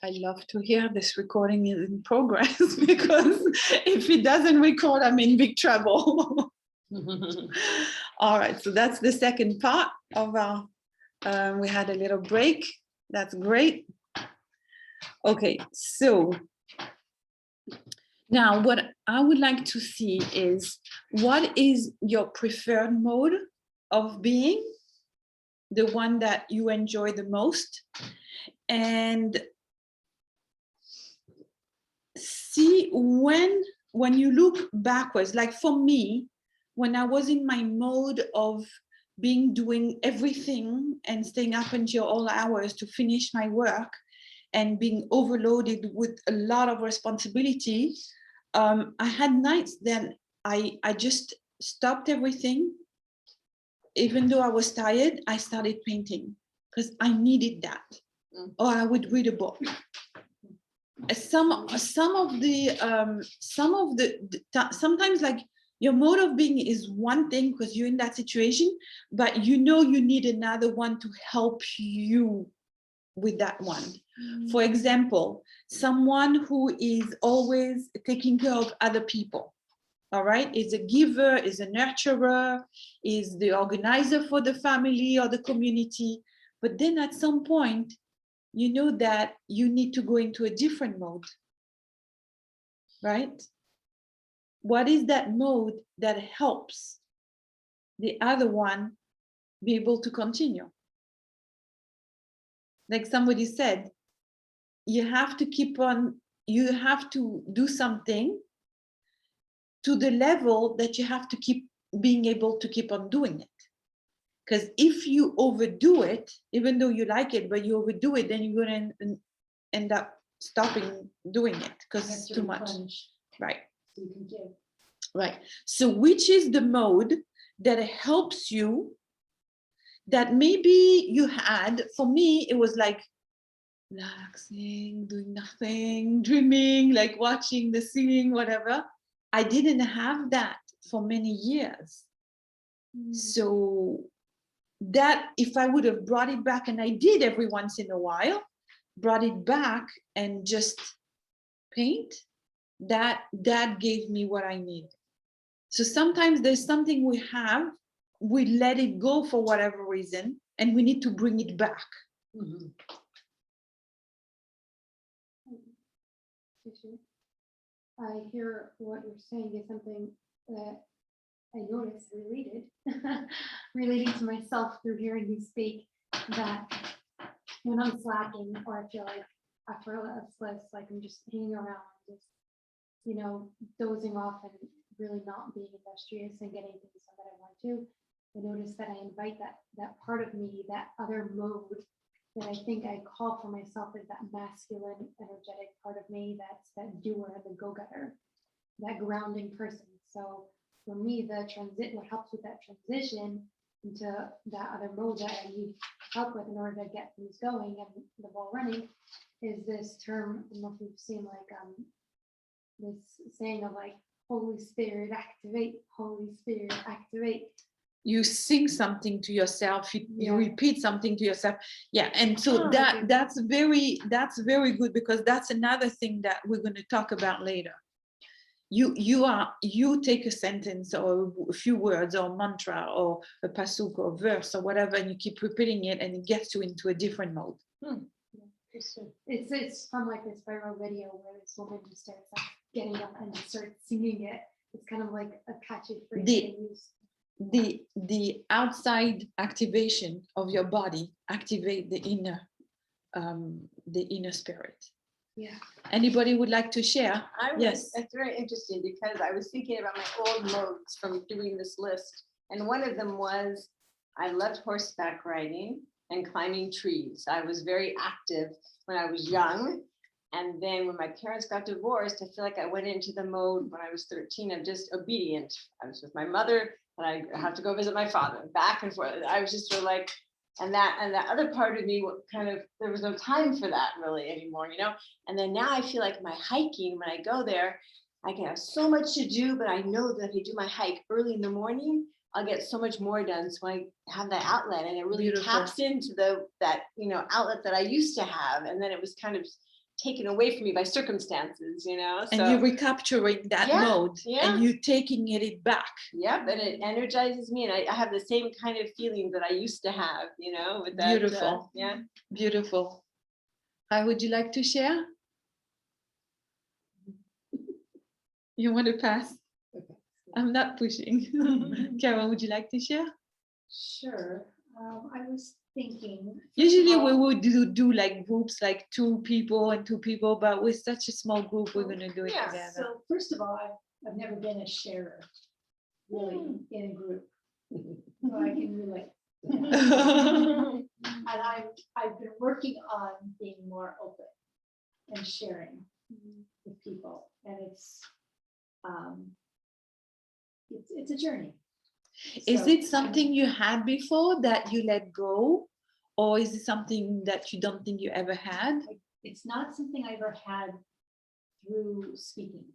I love to hear this recording is in progress because if it doesn't record, I'm in big trouble. All right, so that's the second part of our, we had a little break. That's great. Okay, so now what I would like to see is what is your preferred mode of being, the one that you enjoy the most, and see when you look backwards, like for me, when I was in my mode of doing everything and staying up until all hours to finish my work and being overloaded with a lot of responsibility, I had nights that I just stopped everything. Even though I was tired, I started painting because I needed that. Or I would read a book. Sometimes like your mode of being is one thing because you're in that situation, but you know you need another one to help you with that one. For example, someone who is always taking care of other people, all right, is a giver, is a nurturer, is the organizer for the family or the community. But then at some point, you know that you need to go into a different mode, right? What is that mode that helps the other one be able to continue? Like somebody said, you have to keep on, you have to do something to the level that you have to keep being able to keep on doing it. Because if you overdo it, even though you like it, but you overdo it, then you're going to end up stopping doing it because it's too much. Right. Right. So which is the mode that helps you, that maybe you had? For me, it was like relaxing, doing nothing, dreaming, like watching the ceiling, whatever. I didn't have that for many years. So that if I would have brought it back, and I did every once in a while, brought it back and just paint, that gave me what I need. So sometimes there's something we have, we let it go for whatever reason, and we need to bring it back. Mm-hmm. I hear what you're saying is something that I noticed relating to myself through hearing you speak, that when I'm slacking or I feel like after a list, like I'm just hanging around, just, you know, dozing off and really not being industrious and getting things done that I want to, I notice that I invite that part of me, that other mode that I think I call for myself is that masculine, energetic part of me, that's that doer, the go-getter, that grounding person. So for me, what helps with that transition into that other mode that I need help with in order to get things going and the ball running is this term, I don't know if you've seen, like this saying of like, Holy Spirit, activate, Holy Spirit, activate. You sing something to yourself, you repeat something to yourself. Yeah, and so that's very good, because that's another thing that we're going to talk about later. You take a sentence or a few words or a mantra or a pasuk or verse or whatever, and you keep repeating it, and it gets you into a different mode. It's from like this viral video where this woman just starts like getting up and just starts singing it. It's kind of like a catchy phrase. The outside activation of your body activate the inner spirit. Yeah. Anybody would like to share? Yes. That's very interesting, because I was thinking about my old modes from doing this list. And one of them was I loved horseback riding and climbing trees. I was very active when I was young. And then when my parents got divorced, I feel like I went into the mode when I was 13 of just obedient. I was with my mother, and I have to go visit my father, back and forth. I was just sort of like, and that other part of me kind of, there was no time for that really anymore, you know? And then now I feel like my hiking, when I go there, I can have so much to do, but I know that if I do my hike early in the morning, I'll get so much more done. So I have that outlet, and it really taps into that, you know, outlet that I used to have. And then it was kind of taken away from me by circumstances, you know. And you're recapturing that Yeah, mode and you're taking it back. Yep, and it energizes me, and I have the same kind of feeling that I used to have, you know, with that. Beautiful. Yeah. Beautiful. Would you like to share? You want to pass? I'm not pushing. Karen, would you like to share? Sure. I was thinking. Usually we would do like groups, like 2 people and 2 people, but with such a small group, we're going to do it Yeah, together. So first of all, I've never been a sharer really in a group, so I can relate. And I've been working on being more open and sharing with people, and it's a journey. Is So, it something you had before that you let go? Or is it something that you don't think you ever had? It's not something I ever had through speaking.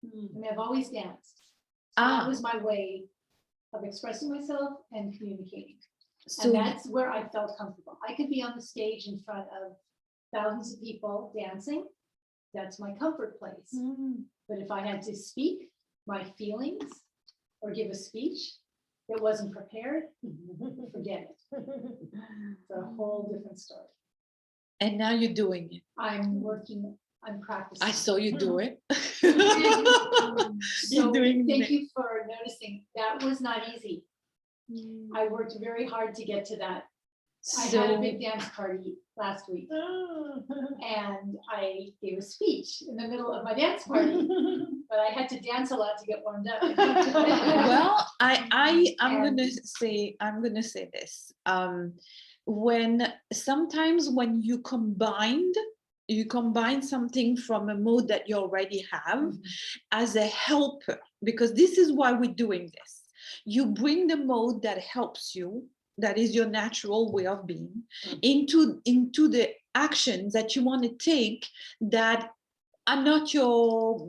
I mean, I've always danced. So that was my way of expressing myself and communicating. So And that's where I felt comfortable. I could be on the stage in front of thousands of people dancing. That's my comfort place. But if I had to speak my feelings or give a speech that wasn't prepared, forget it. It's a whole different story. and now you're doing it. I'm practicing. I saw you do it. So You're doing thank it. you for noticing. That was not easy. I worked very hard to get to that. I had a big dance party last week, and I gave a speech in the middle of my dance party, but I had to dance a lot to get warmed up. Well, I'm gonna say this. Sometimes when you combine something from a mode that you already have as a helper, because this is why we're doing this. You bring the mode that helps you, that is your natural way of being, into the actions that you want to take that are not your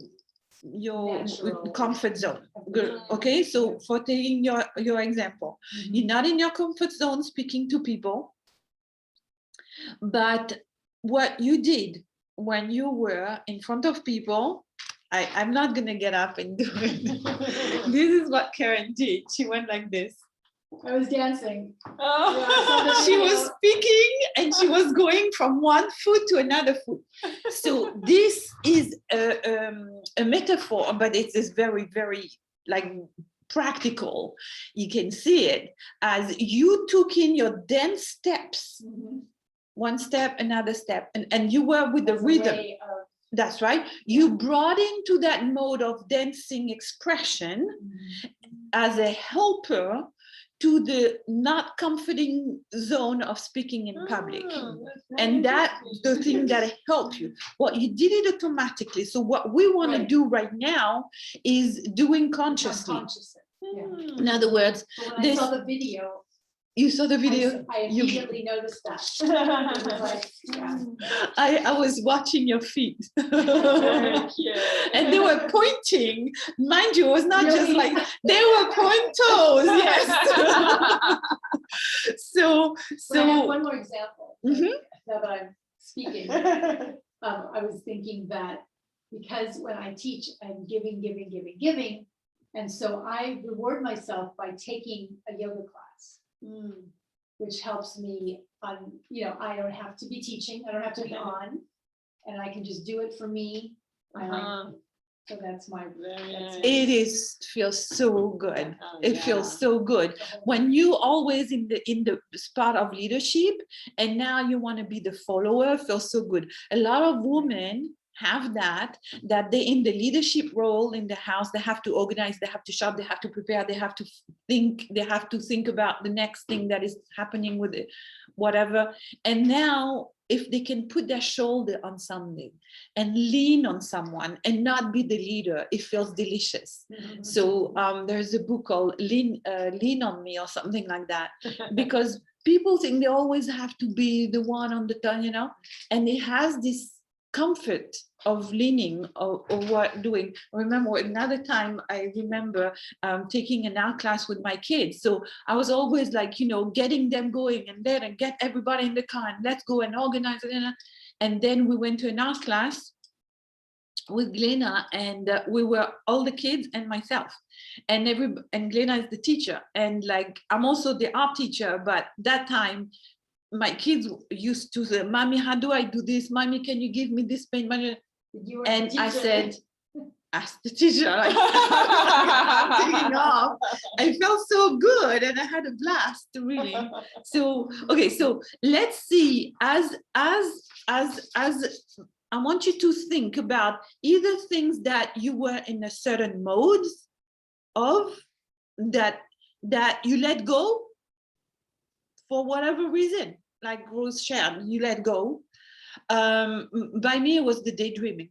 Natural. comfort zone. Good. Okay, so for taking your example, you're not in your comfort zone speaking to people, but what you did when you were in front of people, I'm not gonna get up and do it. This is what Karen did. She went like this. I was dancing. She was speaking and she was going from one foot to another foot. So this is a metaphor, but it is very, very like practical. You can see it as you took in your dance steps, one step, another step, and you were with the rhythm. That's right. You brought into that mode of dancing expression as a helper to the not comforting zone of speaking in public. And that's the thing that helped you. Well, you did it automatically. So what we want to do right now is doing consciously. In other words, when I saw the video, you saw the video. I immediately noticed that. It was like, I was watching your feet. And they were pointing. Mind you, it was not just like, they were point toes, yes. So I have one more example. Now that I'm speaking, I was thinking that because when I teach, I'm giving. And so I reward myself by taking a yoga class. Which helps me on, I don't have to be teaching, I don't have to be on, and I can just do it for me. So that's my. It feels so good. It feels so good when you always in the spot of leadership, and now you want to be the follower. Feels so good. A lot of women have that they in the leadership role in the house, they have to organize, they have to shop, they have to prepare, they have to think about the next thing that is happening with it, whatever. And now if they can put their shoulder on something and lean on someone and not be the leader, it feels delicious. So there's a book called Lean on Me or something like that, because people think they always have to be the one on the turn, and it has this comfort of leaning or what doing. I remember another time, I remember taking an art class with my kids. So I was always like, getting them going and then and get everybody in the car and let's go and organize it. And then we went to an art class with Glenna, and we were all the kids and myself, and Glenna is the teacher, and like I'm also the art teacher, but that time my kids used to say, "Mommy, how do I do this? Mommy, can you give me this paint?" And I said, ask the teacher, like, taking off. I felt so good and I had a blast, really. So, okay, so let's see, as I want you to think about either things that you were in a certain mode of that you let go for whatever reason, like Rose shared, you let go. By me, it was the daydreaming.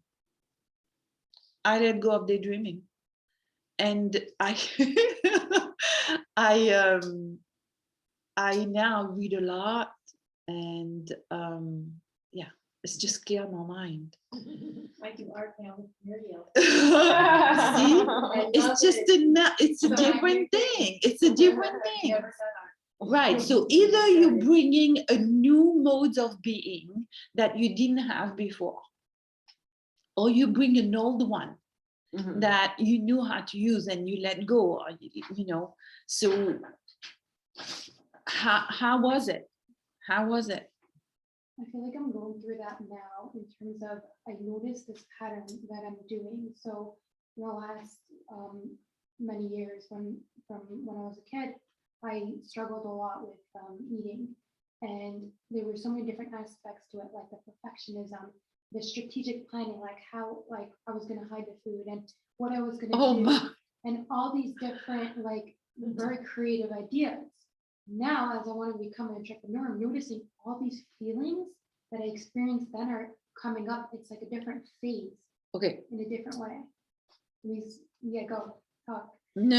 I let go of daydreaming, and I now read a lot, and yeah, it's just clear my mind. I do art now with Muriel. See, I it's love just it. it's a different thing. It's a different thing. Never done art. Right. So either you're bringing a new mode of being that you didn't have before, or you bring an old one that you knew how to use and you let go, or, you know. So how was it? How was it? I feel like I'm going through that now in terms of I noticed this pattern that I'm doing. So in the last many years, from when I was a kid, I struggled a lot with eating, and there were so many different aspects to it, like the perfectionism, the strategic planning, like how like I was going to hide the food and what I was going to do, and all these different like very creative ideas. Now, as I want to become an entrepreneur, I'm noticing all these feelings that I experienced then are coming up. It's like a different phase. Okay. In a different way. Please, yeah, go talk. No.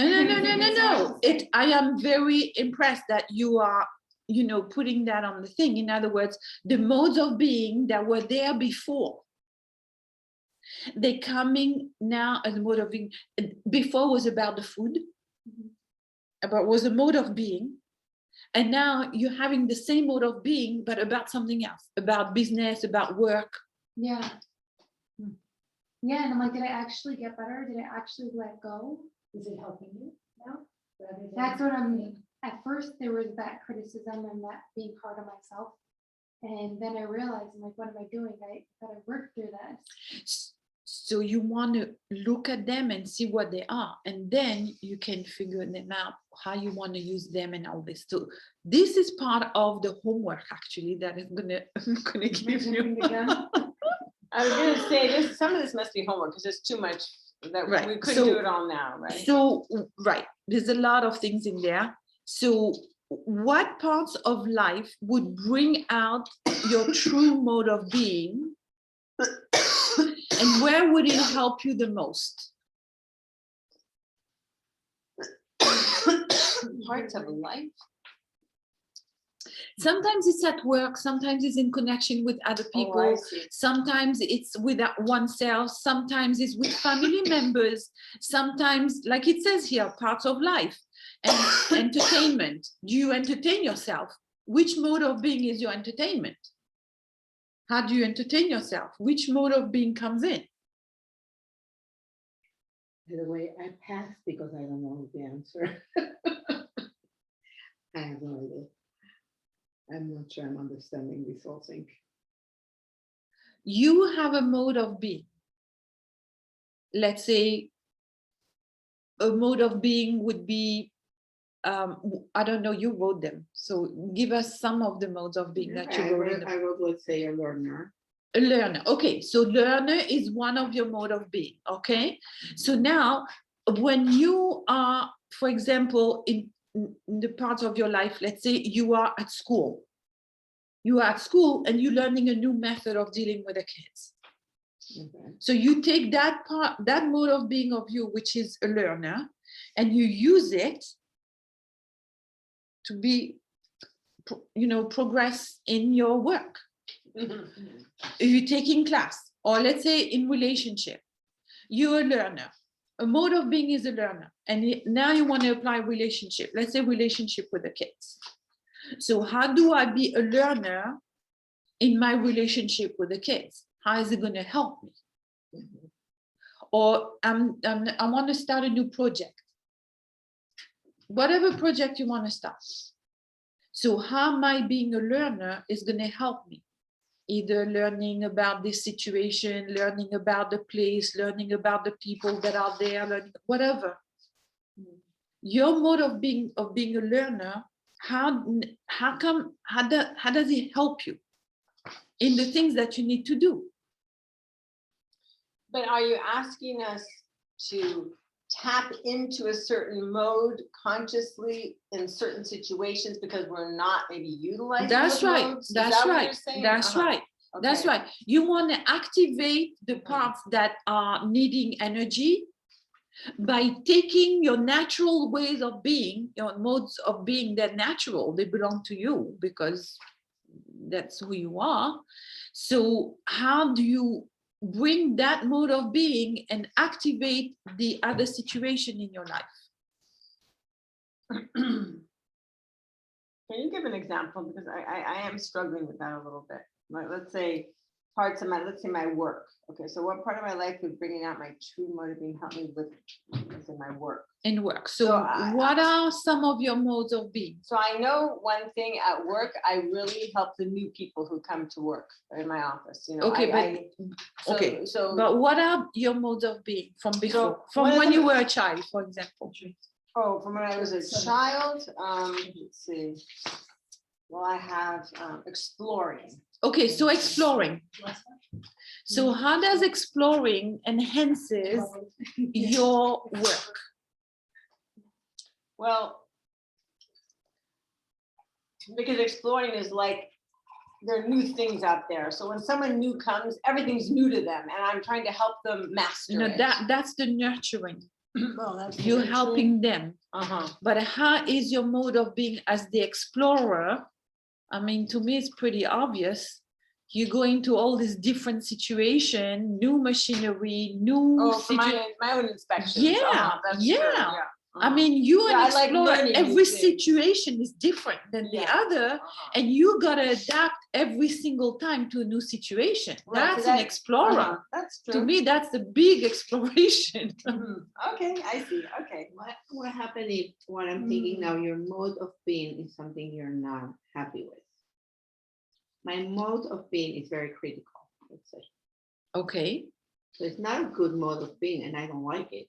I am very impressed that you are, you know, putting that on the thing. In other words, the modes of being that were there before, they're coming now as a mode of being. Before was about the food, was a mode of being. And now you're having the same mode of being, but about something else, about business, about work. Yeah. Yeah, and I'm like, did I actually get better? Did I actually let go? Is it helping you now? That's what I'm, at first there was that criticism and that being hard on myself. And then I realized, I'm like, what am I doing? I gotta work through this. So you want to look at them and see what they are, and then you can figure them out how you want to use them and all this. So this is part of the homework actually that I'm gonna give you. I was going to say this. Some of this must be homework because there's too much that Right. we couldn't do it all now, right? So right, there's a lot of things in there. So what parts of life would bring out your true mode of being? And where would it help you the most? Parts of life. Sometimes it's at work, sometimes it's in connection with other people, sometimes it's with oneself, sometimes it's with family members, sometimes, like it says here, parts of life. And entertainment. Do you entertain yourself? Which mode of being is your entertainment? How do you entertain yourself? Which mode of being comes in? By the way, I passed because I don't know the answer. I have no idea. I'm not sure I'm understanding this whole thing. You have a mode of being. Let's say a mode of being would be, I don't know, you wrote them. So give us some of the modes of being that you wrote. I wrote, let's say, a learner. A learner. Okay, so learner is one of your mode of being. Okay, so now when you are, for example, in the parts of your life, let's say you are at school. You are at school and you're learning a new method of dealing with the kids. Okay. So you take that part, that mode of being of you, which is a learner, and you use it to be, you know, progress in your work. If you're taking class, or let's say in relationship, you're a learner. A mode of being is a learner, and now you want to apply relationship. Let's say relationship with the kids. So how do I be a learner in my relationship with the kids? How is it going to help me? Or I want to start a new project. Whatever project you want to start. So how my being a learner is going to help me? Either learning about this situation, learning about the place, learning about the people that are there, learning whatever. Your mode of being a learner, how does it help you in the things that you need to do? But are you asking us to tap into a certain mode consciously in certain situations because we're not maybe utilizing That's those right. modes? Is That's that what right. you're saying? That's right. That's Okay. right. You want to activate the parts that are needing energy by taking your natural ways of being, your modes of being. They're natural. They belong to you because that's who you are. So how do you bring that mode of being and activate the other situation in your life? Can you give an example? Because I am struggling with that a little bit. Like, let's say parts of my work. Okay, so what part of my life would bringing out my true mode of being help me with in my work? In work. So So what are some of your modes of being? So I know one thing at work, I really help the new people who come to work in my office, you know. Okay, okay. So But what are your modes of being from before? one From of when the- you were a child, for example. from when I was a child, let's see. Well, I have exploring. Okay, so exploring. So how does exploring enhances your work? Well, because exploring is like, there are new things out there. So when someone new comes, everything's new to them and I'm trying to help them master You know, it. that's the nurturing. Well, that's You're true. helping them. Uh-huh. But how is your mode of being as the explorer? I mean, to me, it's pretty obvious. You go into all these different situations, new machinery, new Oh, for my own inspections. Yeah, That's true, yeah. I Uh-huh. mean, you Yeah, an I like explorer, learning new every things. situation is different than the Yeah. other, Uh-huh. and you gotta adapt every single time to a new situation. Right, so That's an that- explorer. Uh-huh, that's true. To me, that's the big exploration. Mhm. Okay, I see. Okay. What happened if what I'm thinking now, your mode of being is something you're not happy with? My mode of being is very critical, let's say. Okay. So it's not a good mode of being, and I don't like it.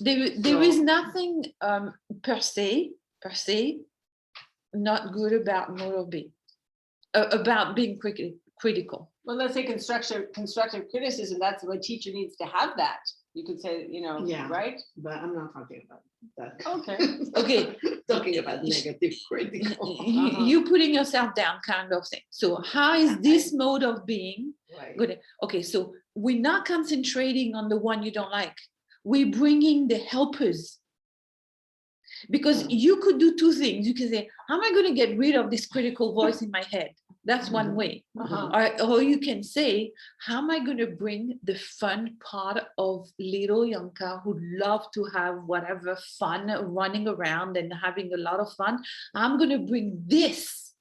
There is nothing per se not good about mode of being, about being critical. Well, let's say constructive criticism, that's what a teacher needs to have that. You could say, you know, Yeah. right? But I'm not talking about that. Okay. Okay. Talking about negative critical. You putting yourself down kind of thing. So how is this mode of being Right. good? Okay, so we're not concentrating on the one you don't like. We're bringing the helpers. Because you could do two things. You can say, how am I going to get rid of this critical voice in my head? That's one way. Uh-huh. Or you can say, how am I going to bring the fun part of little Yanka who love to have whatever fun running around and having a lot of fun? I'm going to bring this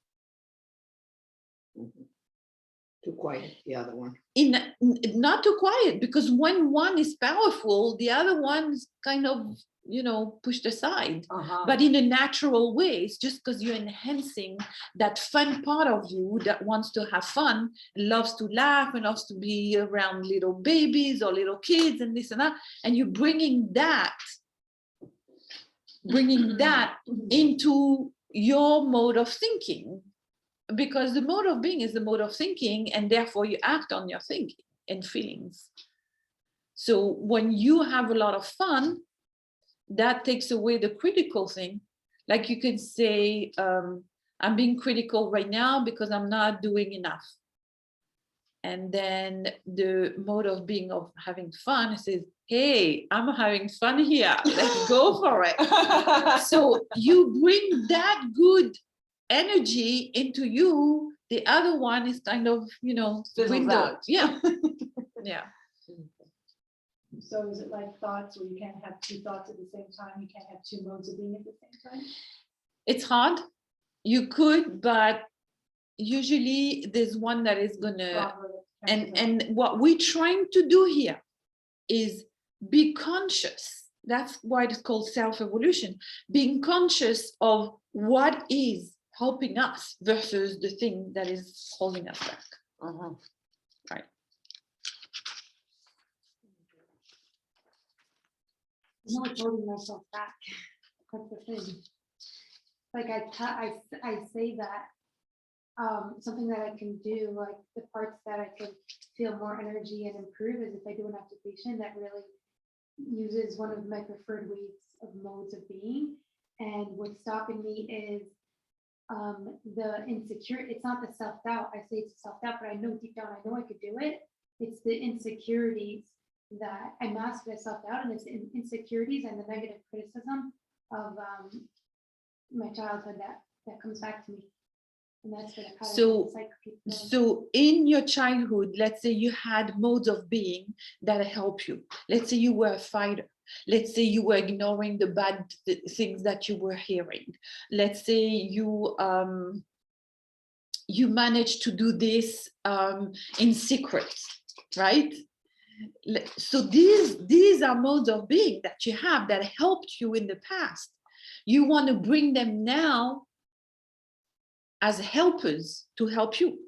Too quiet, the other one. not too quiet, because when one is powerful, the other one is kind of, you know, pushed aside. Uh-huh. But in a natural way. It's just because you're enhancing that fun part of you that wants to have fun, loves to laugh and loves to be around little babies or little kids and this and that, and you're bringing that into your mode of thinking, because the mode of being is the mode of thinking, and therefore you act on your thinking and feelings. So when you have a lot of fun, that takes away the critical thing. Like you could say, I'm being critical right now because I'm not doing enough. And then the mode of being of having fun says, hey, I'm having fun here. Let's go for it. So you bring that good energy into you. The other one is kind of, you know, Fizzles window. out. Yeah. Yeah. So is it like thoughts where you can't have two thoughts at the same time? You can't have two modes of being at the same time? It's hard. You could, but usually there's one that is gonna, Proper and what we're trying to do here is be conscious. That's why it's called self-evolution. Being conscious of what is helping us versus the thing that is holding us back. Right. I'm not holding myself back. That's the thing. Like I say that something that I can do, like the parts that I can feel more energy and improve is if I do an occupation that really uses one of my preferred ways of modes of being. And what's stopping me is the insecure. It's not the self-doubt. I say it's self-doubt, but I know deep down I know I could do it. It's the insecurities that I mask the self-doubt, and it's insecurities and the negative criticism of my childhood that comes back to me. And that's where the pattern So, of the cycle keeps going. so in your childhood, let's say you had modes of being that help you. Let's say you were a fighter. Let's say you were ignoring the bad things that you were hearing. Let's say you you managed to do this in secret, right? So these are modes of being that you have that helped you in the past. You want to bring them now as helpers to help you.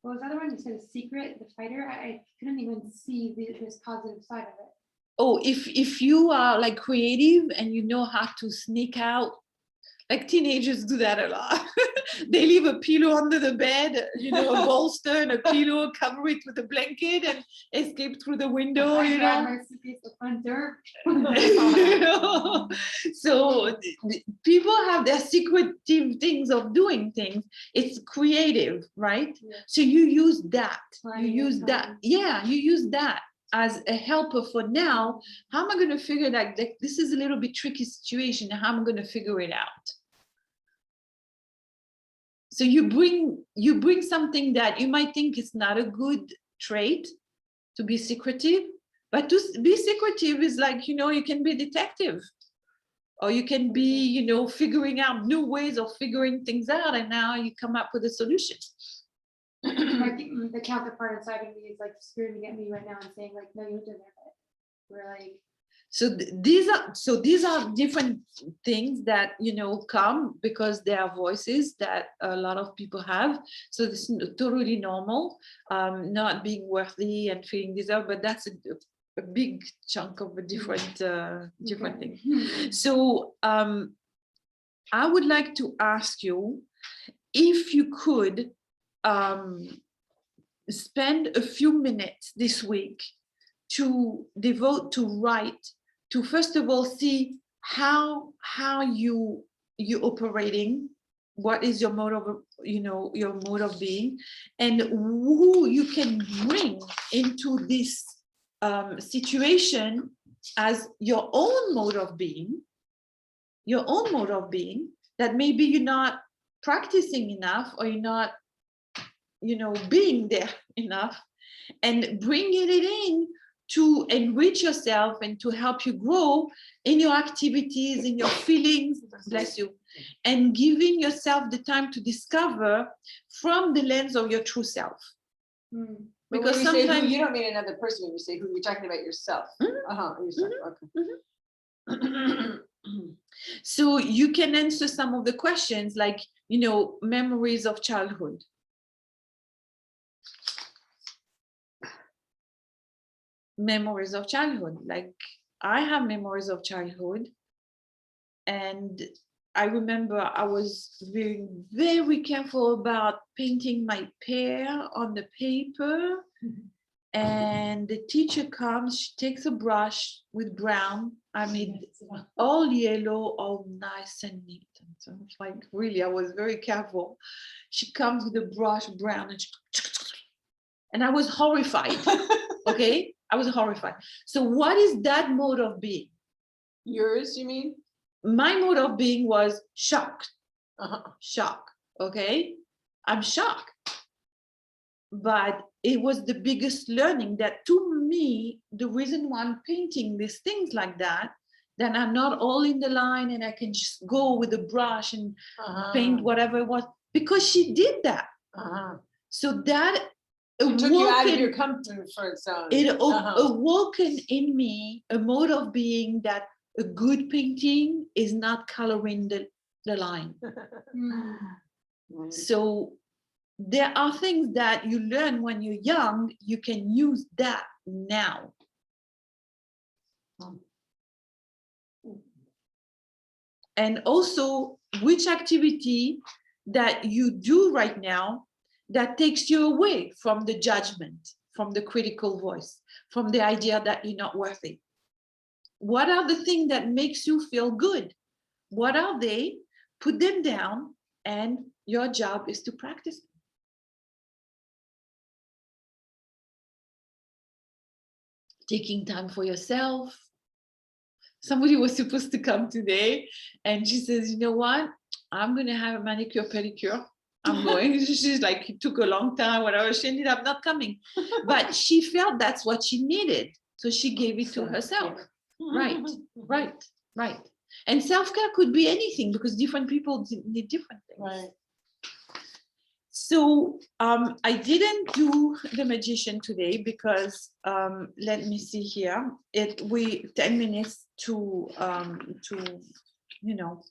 What was the other one? You said a secret, the fighter. I couldn't even see this positive side of it. Oh, if you are like creative and you know how to sneak out, like teenagers do that a lot. They leave a pillow under the bed, you know, a bolster and a pillow, cover it with a blanket and escape through the window, I you grabbed know. my suitcase at the front door. You know? So people have their secretive things of doing things. It's creative, right? Yeah. So you use that. Planning You your use that. time. Yeah, you use that as a helper for now. How am I going to figure that this is a little bit tricky situation? How am I going to figure it out? So you bring something that you might think is not a good trait, to be secretive, but to be secretive is like, you know, you can be a detective, or you can be, you know, figuring out new ways of figuring things out, and now you come up with a solution. The counterpart inside of me is like screaming at me right now and saying like, no, you deserve it. We're like, So these are different things that, you know, come because there are voices that a lot of people have. So this is totally normal, not being worthy and feeling deserved, but that's a big chunk of a different different thing. So I would like to ask you if you could spend a few minutes this week to devote to write, to first of all see how you operating, what is your mode of, you know, your mode of being, and who you can bring into this situation as your own mode of being, that maybe you're not practicing enough, or you're not, you know, being there enough, and bringing it in to enrich yourself and to help you grow in your activities, in your feelings, bless you, and giving yourself the time to discover from the lens of your true self. Because Because sometimes you don't mean another person when you say who, you're talking about yourself. Yourself. Okay. So you can answer some of the questions, like, you know, memories of childhood. Memories of childhood, like I have memories of childhood, and I remember I was very, very careful about painting my pear on the paper. And the teacher comes, she takes a brush with brown, I made all yellow, all nice and neat. And so it's like, really, I was very careful. She comes with a brush, brown, and I was horrified. Okay, I was horrified. So what is that mode of being? Yours, you mean? My mode of being was shocked. Shock. Okay, I'm shocked. But it was the biggest learning that, to me, the reason why I'm painting these things like that, I'm not all in the line and I can just go with a brush and paint whatever it was. because she did that. So that It took you out of your awoken, comfort zone. it awoken in me a mode of being that a good painting is not coloring the line. Right. So there are things that you learn when you're young, you can use that now. And also, which activity that you do right now that takes you away from the judgment, from the critical voice, from the idea that you're not worthy? What are the things that makes you feel good? What are they? Put them down, and your job is to practice. Taking time for yourself. Somebody was supposed to come today, and she says, you know what? I'm going to have a manicure, pedicure. I'm going. She's like, it took a long time, whatever. She ended up not coming. But she felt that's what she needed. So she gave it to herself. Right, right, right. And self-care could be anything because different people need different things. Right. So I didn't do the magician today because let me see here. We 10 minutes to you know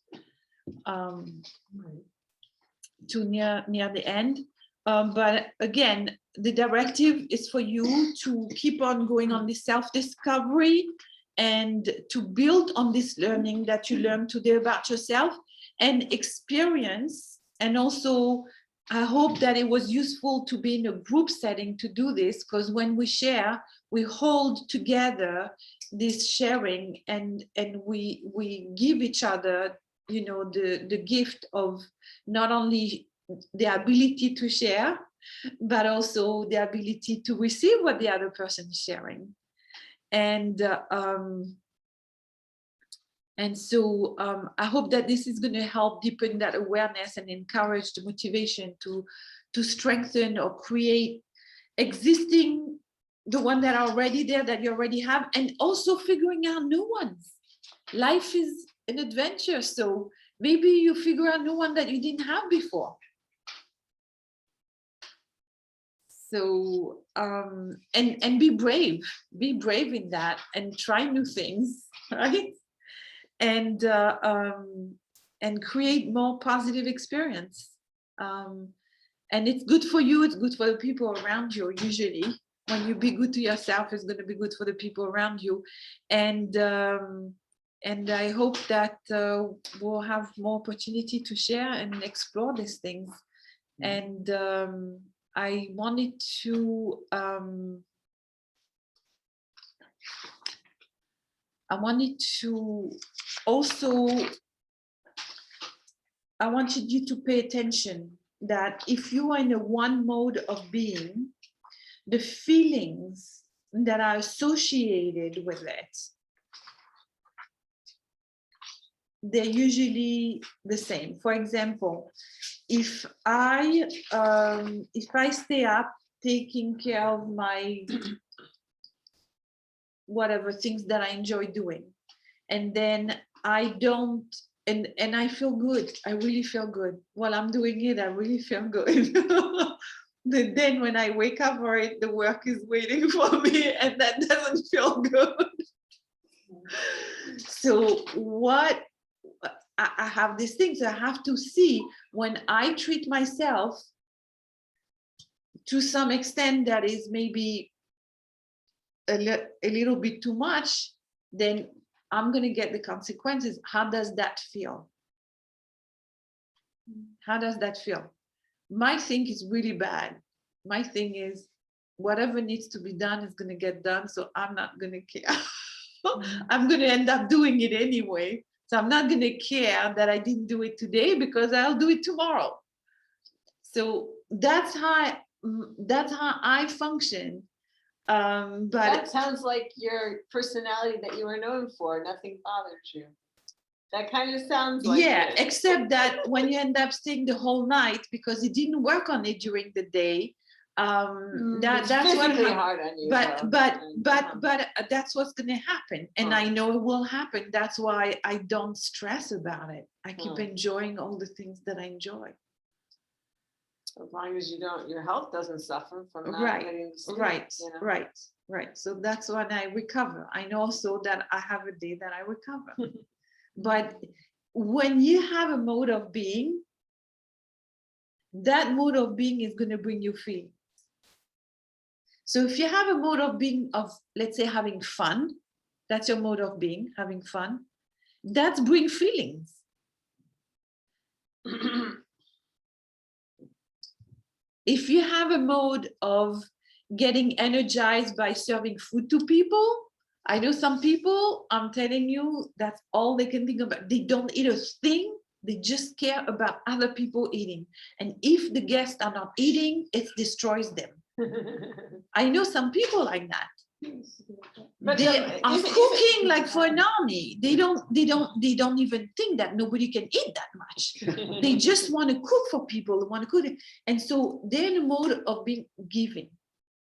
to near the end. But again, the directive is for you to keep on going on this self-discovery and to build on this learning that you learned today about yourself and experience. And also, I hope that it was useful to be in a group setting to do this, because when we share, we hold together this sharing and we give each other, you know, the gift of not only the ability to share, but also the ability to receive what the other person is sharing. And so I hope that this is going to help deepen that awareness and encourage the motivation to strengthen or create existing, the one that are already there, that you already have, and also figuring out new ones. Life is an adventure, so maybe you figure out new one that you didn't have before. So and be brave in that and try new things, right? And create more positive experience. And it's good for you, it's good for the people around you. Usually when you be good to yourself, it's going to be good for the people around you. And I hope that we'll have more opportunity to share and explore these things. And I wanted to also, I wanted you to pay attention that if you are in a one mode of being, the feelings that are associated with it, they're usually the same. For example, if I stay up taking care of my whatever things that I enjoy doing, and then I don't, and I feel good, I really feel good while I'm doing it, I really feel good. But then when I wake up for it, the work is waiting for me, and that doesn't feel good. So what I have these things I have to see when I treat myself to some extent that is maybe a little bit too much, then I'm going to get the consequences. How does that feel? How does that feel? My thing is really bad. My thing is whatever needs to be done is going to get done. So I'm not going to care. I'm going to end up doing it anyway. So I'm not going to care that I didn't do it today because I'll do it tomorrow. So that's how I function. But that sounds like your personality that you were known for. Nothing bothered you. That kind of sounds like it. Except that when you end up staying the whole night because it didn't work on it during the day, that's what hard on you. But that's what's going to happen, and I know it will happen. That's why I don't stress about it. I keep enjoying all the things that I enjoy. As long as you don't, your health doesn't suffer from not Right, getting the sleep, Right, you know? right. So that's when I recover. I know also that I have a day that I recover. But when you have a mode of being, that mode of being is going to bring you feelings. So if you have a mode of being of, let's say, having fun, that's your mode of being, having fun, that's bring feelings. If you have a mode of getting energized by serving food to people, I know some people, I'm telling you, that's all they can think about. They don't eat a thing. They just care about other people eating. And if the guests are not eating, it destroys them. I know some people like that. But They are if it- cooking like for an army. They don't even think that nobody can eat that much. They just want to cook for people. They want to cook it. And so they're in a mode of being giving.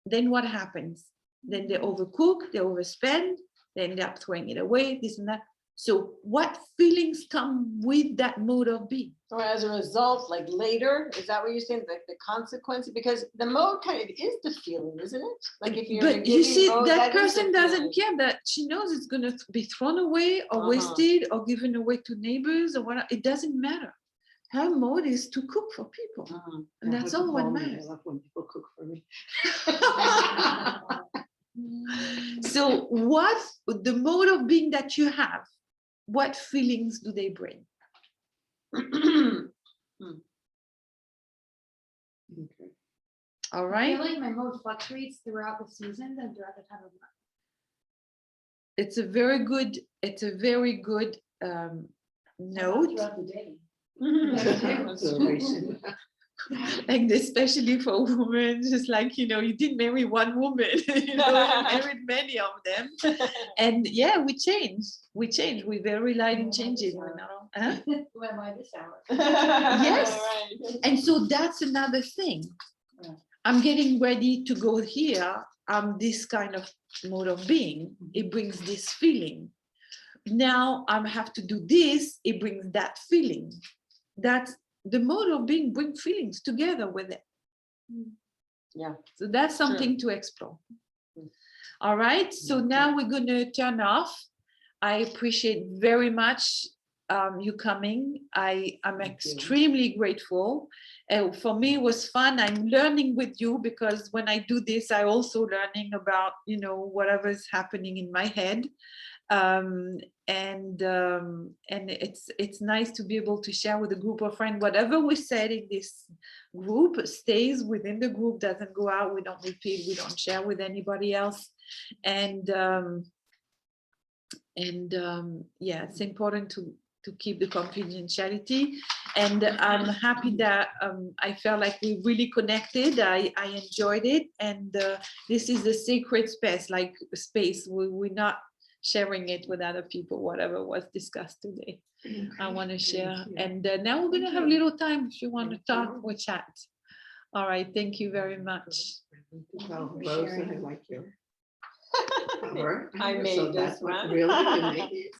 Then what happens? Then they overcook, they overspend, they end up throwing it away, this and that. So what feelings come with that mode of being? So as a result, like later, is that what you're saying? Like the consequence? Because the mode kind of is the feeling, isn't it? Like if you're in a But you giving see, mode, that is the person doesn't feeling. care, that she knows it's going to be thrown away or Uh-huh. wasted or given away to neighbors or whatever. It doesn't matter. Her mode is to cook for people. Mhm. And Yeah, that's what all you what call me, matters. I love when people cook for me. So what the mode of being that you have, what feelings do they bring? Okay. All I right. feel like my mode fluctuates throughout the seasons and throughout the time of month. It's a very good note. Throughout the day. Observation. Like especially for women, just like, you didn't marry one woman, you married many of them. And yeah, we change. We're very light in changing. We're not, huh? Who am I this hour? Yes. Right. And so that's another thing. Yeah. I'm getting ready to go here. I'm this kind of mode of being. It brings this feeling. Now I have to do this. It brings that feeling. That's the mode of being, bring feelings together with it. Yeah. So that's something to explore. All right. So now we're going to turn off. I appreciate very much you coming. I'm extremely grateful. For me, it was fun. I'm learning with you because when I do this, I also learning about, whatever's happening in my head. And it's nice to be able to share with a group of friends. Whatever we said in this group stays within the group, doesn't go out. We don't repeat, we don't share with anybody else. And yeah, it's important to keep the confidentiality. And I'm happy that I felt like we really connected. I enjoyed it. And this is a sacred space, like space. We're not sharing it with other people, whatever was discussed today. I want to share. And now we're going to have a little time. If you want to talk or chat. All right. Thank you very much. Rose, I like your cover. I So made this that's what one. really you made it.